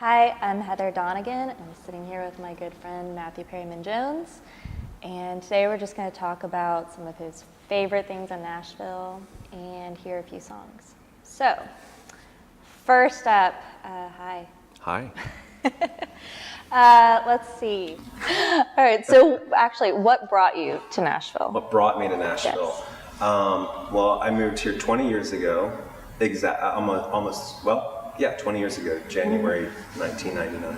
Hi, I'm Heather Donegan. I'm sitting here with my good friend Matthew Perryman Jones, and today we're just going to talk about some of his favorite things in Nashville and hear a few songs. So, first up, hi. Hi. Let's see. All right, so actually, what brought you to Nashville? What brought me to Nashville? Yes. Well, I moved here 20 years ago. 20 years ago, January 1999.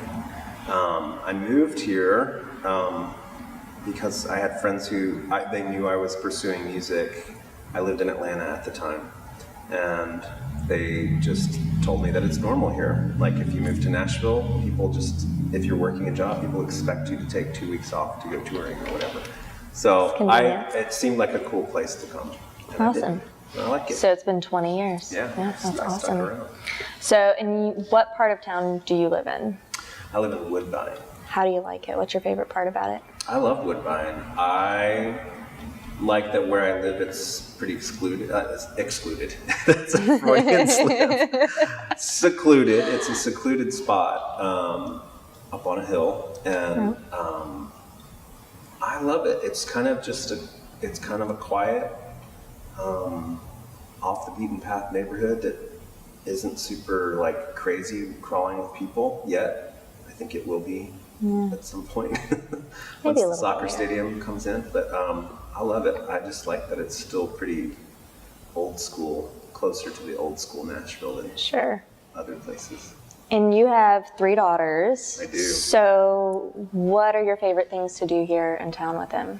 I moved here because I had friends they knew I was pursuing music. I lived in Atlanta at the time, and they just told me that it's normal here. Like, if you move to Nashville, if you're working a job, people expect you to take 2 weeks off to go touring or whatever. So it seemed like a cool place to come. Awesome. I like it. So it's been 20 years. Yeah, that's I awesome. stuck around. So, what part of town do you live in? I live in Woodbine. How do you like it? What's your favorite part about it? I love Woodbine. I like that where I live, it's pretty excluded. Excluded. That's a Freudian slip. Secluded. It's a secluded spot up on a hill, and I love it. It's kind of a quiet, off the beaten path neighborhood that isn't super crazy crawling with people yet. I think it will be at some point once the soccer stadium comes in. But I love it. I just like that it's still pretty old school, closer to the old school Nashville than other places. And you have 3 daughters. I do. So what are your favorite things to do here in town with them?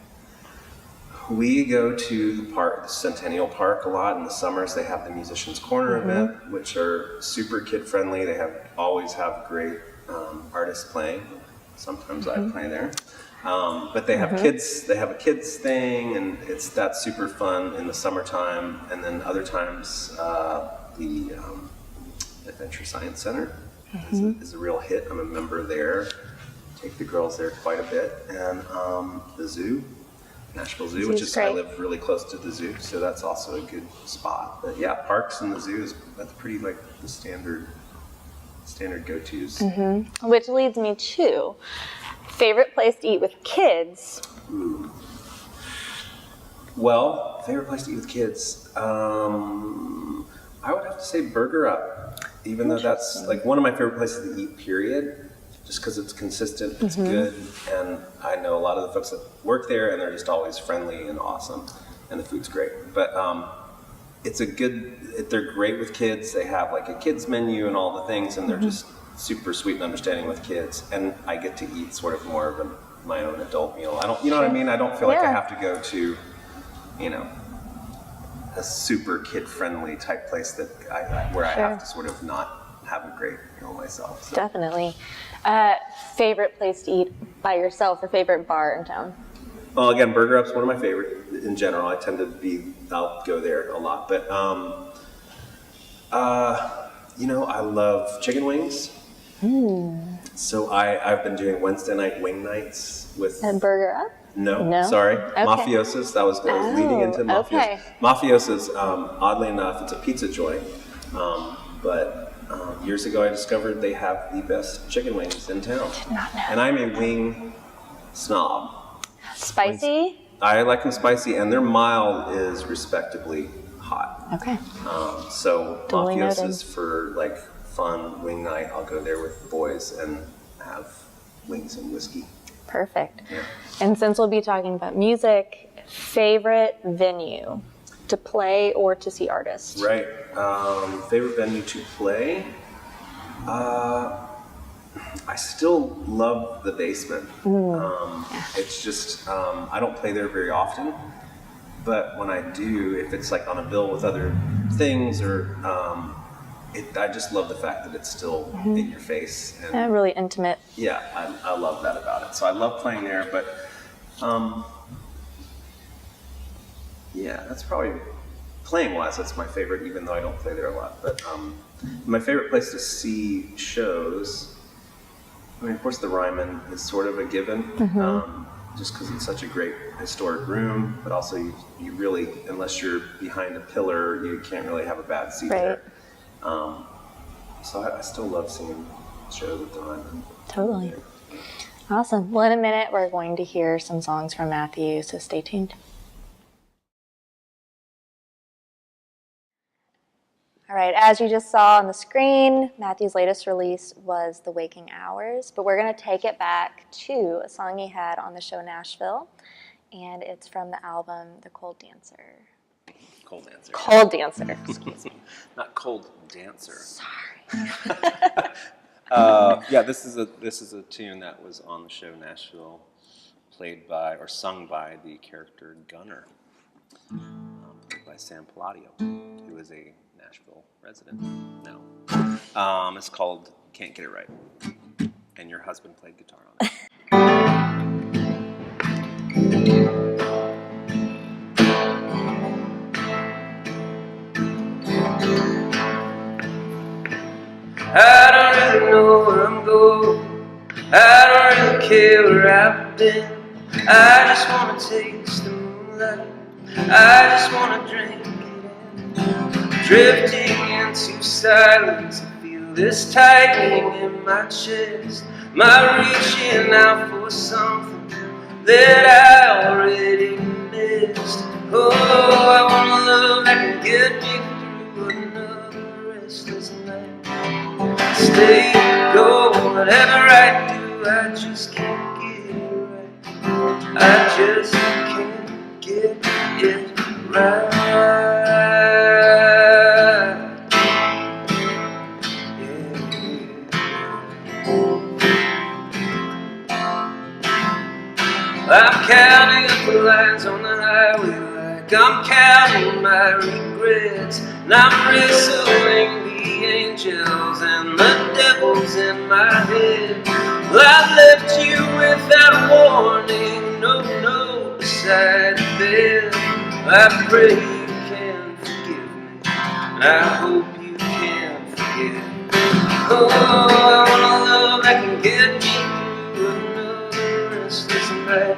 We go to the park, the Centennial Park, a lot. In the summers, they have the Musicians Corner event, which are super kid-friendly. They always have great artists playing. Sometimes I play there. But they have kids. They have a kids thing, and that's super fun in the summertime. And then other times, the Adventure Science Center is a real hit. I'm a member there. Take the girls there quite a bit, and the zoo. Nashville Zoo, which is, I live really close to the zoo, so that's also a good spot. But yeah, parks and the zoo that's pretty the standard go-tos. Which leads me to favorite place to eat with kids. Ooh. Well, favorite place to eat with kids, I would have to say Burger Up, even though that's one of my favorite places to eat, period. Just because it's consistent, it's good, and I know a lot of the folks that work there, and they're just always friendly and awesome, and the food's great. But they're great with kids. They have a kids menu and all the things, and they're just super sweet and understanding with kids. And I get to eat sort of more of my own adult meal. You know what I mean? I don't feel like I have to go to, a super kid-friendly type place where I have to sort of not have a great meal myself. So. Definitely. Favorite place to eat by yourself or favorite bar in town? Well, again, Burger Up's one of my favorite in general. I tend to I'll go there a lot. But, I love chicken wings. So I've been doing Wednesday night wing nights with... At Burger Up? No, sorry. Okay. Mafiosa's. That was leading into Mafiosa's. Okay. Mafiosa's, oddly enough, it's a pizza joint. But years ago I discovered they have the best chicken wings in town. Did not know. And I'm a wing snob. Spicy? I like them spicy, and their mild is respectably hot. Okay. So Mafiosa's for fun wing night. I'll go there with the boys and have wings and whiskey. Perfect. Yeah. And since we'll be talking about music, favorite venue to play or to see artists? Right. Favorite venue to play? I still love the Basement. It's just, I don't play there very often, but when I do, if it's on a bill with other things or, I just love the fact that it's still in your face. And really intimate. Yeah, I love that about it. So I love playing there, but that's probably, playing-wise, that's my favorite, even though I don't play there a lot. But my favorite place to see shows, of course, the Ryman is sort of a given, just because it's such a great historic room, but also you really, unless you're behind a pillar, you can't really have a bad seat there. So I still love seeing show that they're on. Totally. Awesome. Well, in a minute, we're going to hear some songs from Matthew, so stay tuned. All right, as you just saw on the screen, Matthew's latest release was The Waking Hours, but we're going to take it back to a song he had on the show Nashville, and it's from the album The Cold Dancer. Cold Dancer. Cold Dancer, excuse me. Not Cold Dancer. Sorry. Yeah, this is a tune that was on the show Nashville, played by or sung by the character Gunner, played by Sam Palladio, who is a Nashville resident now. It's called Can't Get It Right, and your husband played guitar on it. I don't really know where I'm going. I don't really care where I've been. I just wanna taste the moonlight. I just wanna drink it in. Drifting into silence, I feel this tightening in my chest. Am I reaching out for something that I already missed? Oh, I want a love that can get me through another restless night. Stay, go, whatever I do, I just can't get it right. I just can't get it right. I'm counting up the lines on the highway like I'm counting my regrets, and I'm wrestling the angels and the devils in my head. Well, I left you without warning, no note beside the bed. I pray you can forgive me, and I hope you can forget. Oh, I want a love that can get me through another restless night.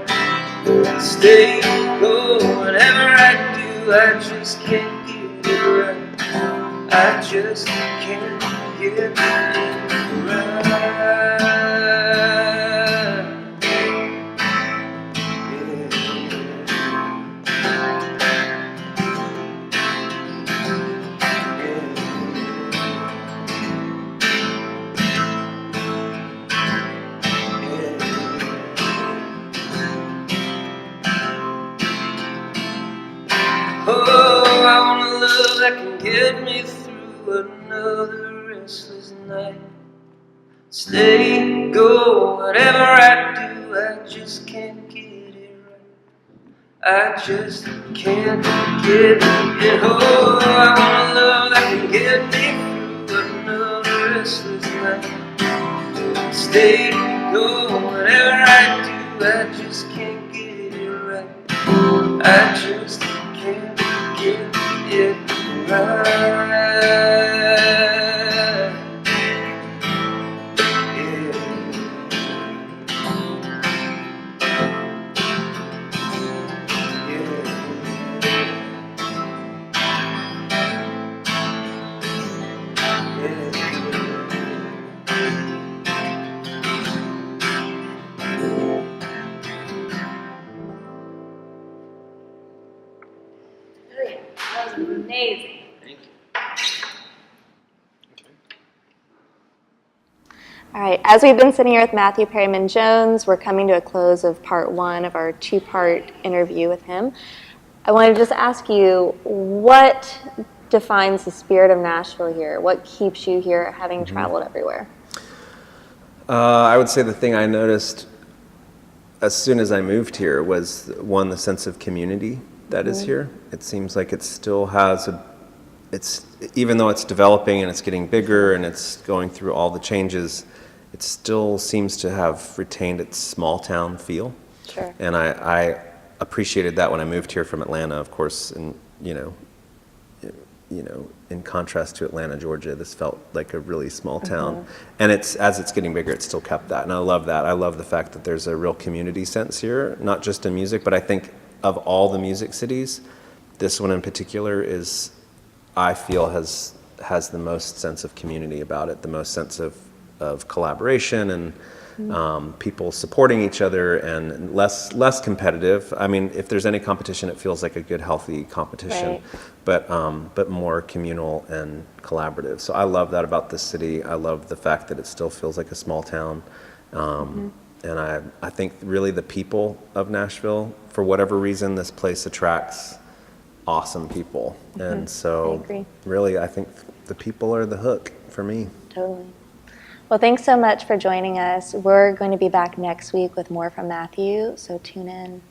Stay, go, whatever I do, I just can't get it right. I just can't get it right. Oh, I want a love that can get me through another restless night. Stay, go, whatever I do, I just can't get it right. I just can't get it. Oh, I want a love that can get me through another restless night. Stay, go, whatever I do, I just can't get it right. I just can't get it right. That was amazing. Thank you. All right, as we've been sitting here with Matthew Perryman Jones, we're coming to a close of part one of our two-part interview with him. I wanted to just ask you, what defines the spirit of Nashville here? What keeps you here, having traveled everywhere? I would say the thing I noticed as soon as I moved here was, one, the sense of community that is here. It seems like it still has even though it's developing and it's getting bigger and it's going through all the changes, it still seems to have retained its small town feel. Sure. And I appreciated that when I moved here from Atlanta, of course, and in contrast to Atlanta, Georgia, this felt like a really small town. And as it's getting bigger, it's still kept that. And I love that. I love the fact that there's a real community sense here, not just in music, but I think of all the music cities, this one in particular I feel has the most sense of community about it, the most sense of of collaboration and people supporting each other, and less competitive. I mean, if there's any competition, it feels like a good, healthy competition, Right. but more communal and collaborative. So I love that about this city. I love the fact that it still feels like a small town. And I think really the people of Nashville, for whatever reason, this place attracts awesome people. And so I agree. really, I think the people are the hook for me. Totally. Well, thanks so much for joining us. We're going to be back next week with more from Matthew, so tune in.